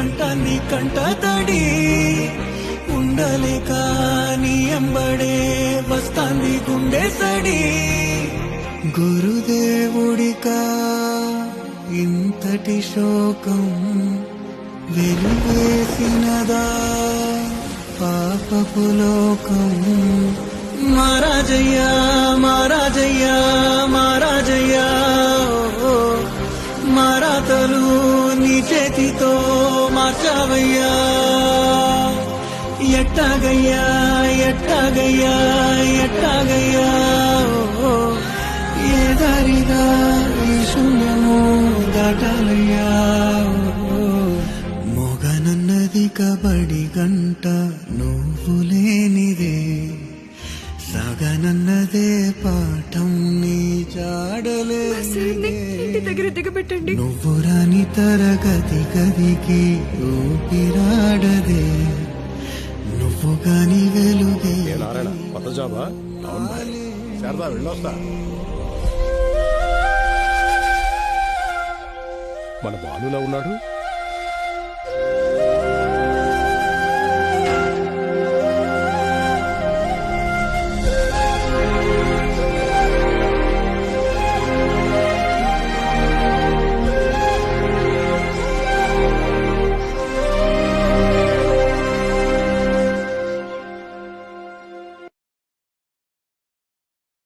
అంటాన్ని కంట తడి ఉండలేక నీ ఎంబడే వస్తాంది గుండె సడి గురుదేవుడికా ఇంతటి శోకం వెలువేసినదా పాపపు లోకం మహారాజయ్యా మహారాజయ్యా మహారాజయ్యా మారాతలు నీ చేతితో మార్చావయ్యా ఎట్టాగయ్యా ఎట్టాగయ్యా ఎట్టాగయ్యా ఏ దారిగా ఈ శూన్యము దాటాలయ్యా మొగనన్నది కబడి గంట నువ్వు లేనిదే సగనన్నదే పాఠం నీ జాడలేనిదే దగ్గర దిగబెట్టండి. నువ్వు రాని తరగతి గదికి ఊపిరాడదే నువ్వు గాని వెలుగే కొత్త జాబా? అవును భాయ్. శారదా వెళ్ళొస్తా. మన బాలులా ఉన్నాడు.